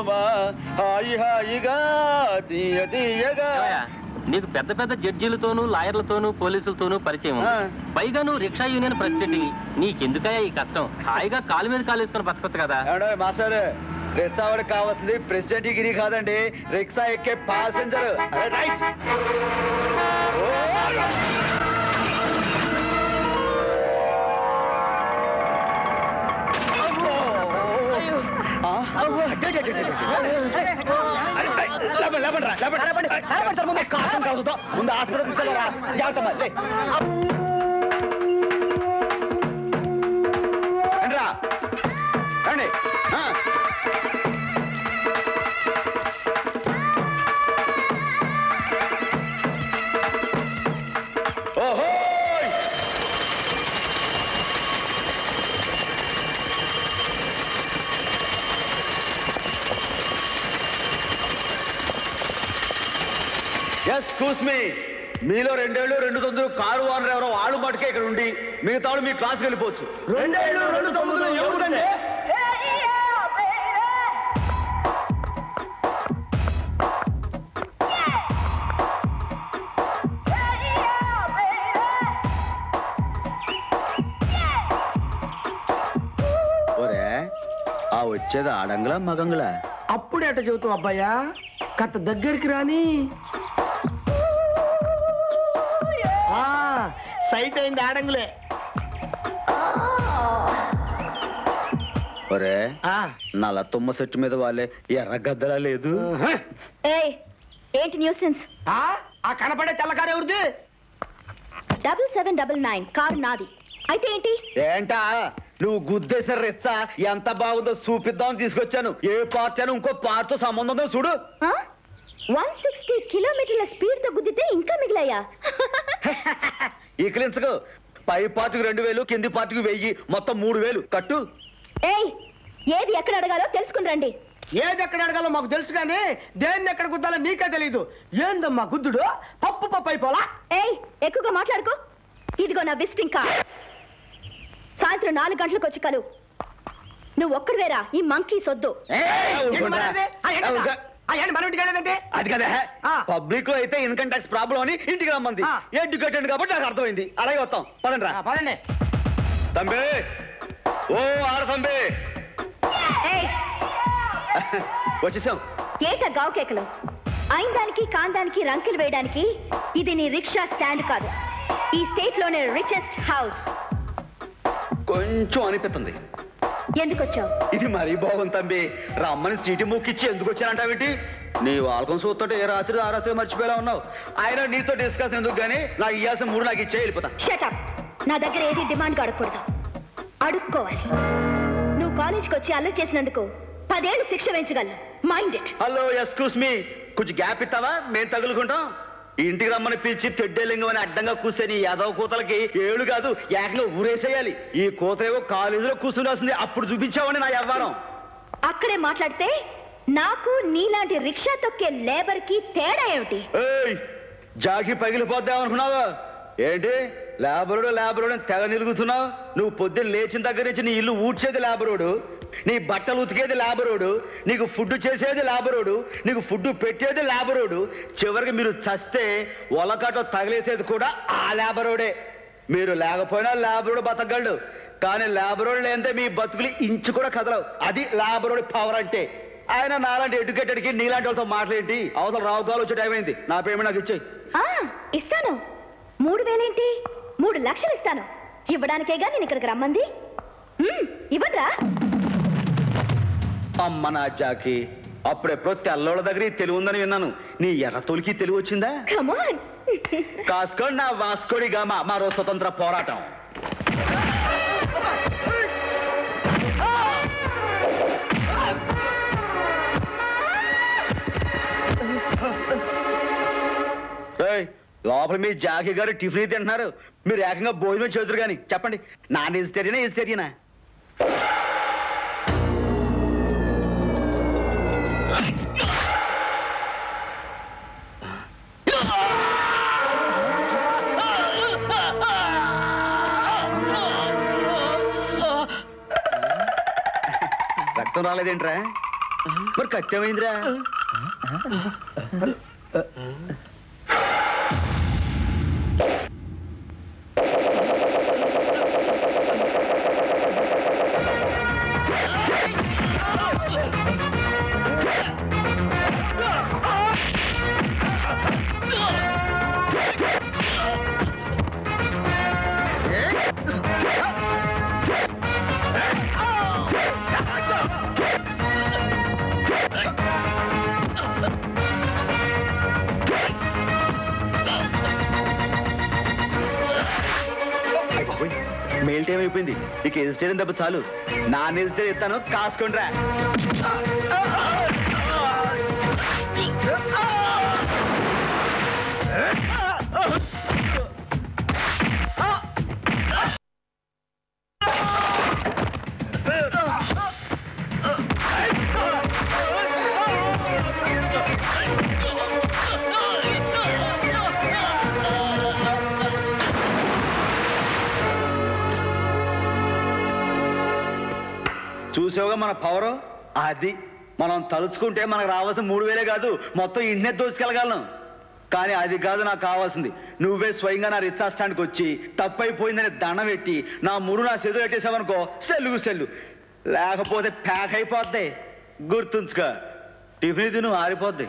సుమా హాయి హాయిగా తీయ తీయగా. నీకు పెద్ద పెద్ద జడ్జీలతోనూ లాయర్లతోనూ పోలీసులతోనూ పరిచయం, పైగా నువ్వు రిక్షా యూనియన్ ప్రెసిడెంట్. నీకెందుకయ్యా ఈ కష్టం? హాయిగా కాలు మీద కాలు వేసుకొని బతకొచ్చు కదా. మాస్టర్ రిక్షా వాడికి కావాల్సింది ప్రెసిడెంట్ గిరి కాదండి, రిక్షా ఎక్కే ప్యాసింజర్. రైట్. ముందు హాస్పిటల్ తీసుకెళ్ళరా, జాగ్రత్త. రండి. ఓహో ఎక్స్క్యూజ్ మీ, మీలో 2 ఏళ్ళు 2 తొమ్మిది కారు ఓనర్ ఎవరో వాళ్ళు మటుకే ఇక్కడ ఉండి మిగతా వాళ్ళు మీ క్లాస్కి వెళ్ళిపోవచ్చు. 2 ఏళ్ళు 2 తొమ్మిదిలో ఎవరుదండి? ఒరే ఆ వచ్చేది ఆడంగులా మగంగులా? అప్పుడే అట్ట చెబుతావు అబ్బాయ్యా, కథ దగ్గరికి రాని. సైట్ అయింది ఆడంగులే. ఒరే నల్ల తుమ్మ సెట్టు మీద వాళ్ళే ఎర్ర గద్దలా లేదు. ఏంటి న్యూసెన్స్? ఆ కనపడే తెల్లకారు ఎవరిది? 7799 కారు నాది. అయితే ఏంటి? ఏంటా నువ్వు గుద్దేసిన రెచ్చా ఎంత బాగుందో చూపిద్దామని తీసుకొచ్చాను. ఏ పార్ట్ అని ఇంకో పార్ట్ తో సంబంధం ఉందో చూడు. 160 కిలోమీటర్ల స్పీడ్ తో గుద్దితే ఇంకా మిగిలాయా? ఈకిలించకు. పై పార్టీకి 2000, కింది పార్టీకి 1000, మొత్తం 3000 కట్టు. ఏది ఎక్కడ అడగాలో తెలుసుకుని రండి. ఏది ఎక్కడ అడగాలో మాకు తెలుసు కానీ దేన్ని ఎక్కడ గుద్దాలో నీకే తెలీదు. ఏందమ్మా గుద్దుడు? పప్పు అయిపోలా. ఎక్కువగా మాట్లాడుకో. ఇదిగో నా విజిటింగ్ కార్డ్. సాయంత్రం 4 గంటలకు వచ్చి కలు. నువ్వు ఒక్కడివేరా ఈ మంకీ సొద్దు. అది కదా పబ్లిక్ లో అయితే ఇన్కమ్ ట్యాక్స్ ప్రాబ్లం అని ఇంటికి రమ్మంది. ఎడ్యుకేటెడ్ కాబట్టి నాకు అర్థమైంది. అలాగే వస్తాం. పదండి రా. పదండి. తంబి ఓ ఆడ తంబి వచ్చేసాం. ఏట గావు కేకలు? అయినదానికి కాందానికి రంకెలు వేయడానికి ఇది నీ రిక్షా స్టాండ్ కాదు. ఈ స్టేట్ లోనే రిచెస్ట్ హౌస్. కొంచెం అనిపిస్తుంది. ఎందుకు వచ్చావు? ఇది మరీ బాగుంది తంబి. రమ్మని సీటు ముక్కిచ్చి ఎందుకు వచ్చానంటావేంటి? నీ వాళ్ళకం చూస్తుంటే ఏ రాత్రి ఆ రాత్రి మర్చిపోయేలా ఉన్నావు. ఆయన నీతో డిస్కస్ ఎందుకు గానీ నాకు ఇయ్యాల్సిన 3 నాకు ఇచ్చే వెళ్ళిపోతా. Shut up. నా దగ్గర ఏది డిమాండ్ అడగకూడదు, అడుక్కోవాలి. నువ్వు కాలేజ్కి వచ్చి అల్లరి చేసినందుకు 10 ఏళ్ళు శిక్ష వేయించగలను. Mind it. Hello excuse me, కొంచెం గ్యాప్ ఇస్తావా? మేము తగులుకుంటాం. ఇంటికి రమ్మని పిలిచి తెడ్డేలింగం అని అడ్డంగా కూర్చొని యాదవ కూతలకి 7 కాదు ఏకంగా ఊరేసేయాలి. ఈ కూతలేవో కాలేజీలో కూర్చుని అప్పుడు చూపించావని నా వ్యవహారం. అక్కడే మాట్లాడితే నాకు నీలాంటి రిక్షా తొక్కే లేబర్ కి తేడా ఏమిటి? జాకి పగిలిపోద్దామనుకున్నావా ఏంటి? లేబరుడు తెగ నిలుగుతున్నావు. నువ్వు పొద్దున్న లేచిన దగ్గర నుంచి నీ ఇల్లు ఊడ్చేది లేబరోడు, నీ బట్టలు ఉతికేది లేబరోడు, నీకు ఫుడ్ చేసేది లేబరోడు, నీకు ఫుడ్ పెట్టేది లేబరోడు, చివరికి మీరు చస్తే ఒలకటో తగిలేసేది కూడా ఆ లేబరోడే. మీరు లేకపోయినా లేబరోడు బతకగలడు, కానీ లేబరోడు లేదంటే మీ బతుకులు ఇంచు కూడా కదలవు. అది లేబరోడి పవర్ అంటే. ఆయన నాలాంటి ఎడ్యుకేటెడ్కి నీలాంటి వాళ్ళతో మాట్లాడేంటి? అవతల రావు కాలు వచ్చే టైం అయింది. నా పేమెంట్ నాకు ఇచ్చేయి. ఇస్తాను. 3000 ఏంటి? 3 లక్షలు ఇస్తాను. ఇవ్వడానికేగా నేను ఇక్కడికి రమ్మంది. ఇవ్వరా? అమ్మ నా జాకి, అప్పుడెప్పుడో తెల్లోళ్ళ దగ్గర తెలివి ఉందని విన్నాను. నీ ఎర్ర తొలికి తెలివి వచ్చిందా? కాసుకోండి నా వాస్కోడిగా మరో స్వతంత్ర పోరాటం. లోపల మీ జాకి గారు టిఫిన్ తింటున్నారు, మీరు ఏకంగా భోజనం చేతురు. కానీ చెప్పండి, నాన్ వెజిటేరియనా? రక్తం రాలేదేంట్రా? మరి కట్టేమైందిరా? మెయిల్ టైం అయిపోయింది. నీకు వెజిటేరియన్ తప్ప చాలు. నాన్ వెజిటేరియన్ ఇస్తాను, కాసుకోండిరా. చూసావుగా మన పవరు? అది మనం తలుచుకుంటే మనకు రావాల్సిన 3000 కాదు, మొత్తం ఇంటినే దోచుకెళ్ళగలను. కానీ అది కాదు నాకు కావాల్సింది. నువ్వే స్వయంగా నా రిచ్చాస్టాండ్కి వచ్చి తప్పైపోయిందని దండం పెట్టి నా ముడు నా చేతులు పెట్టేసావనుకో, సెల్లు లేకపోతే ప్యాక్ అయిపోద్ది. గుర్తుంచుకో, టిఫిన్ తిను ఆరిపోద్ది.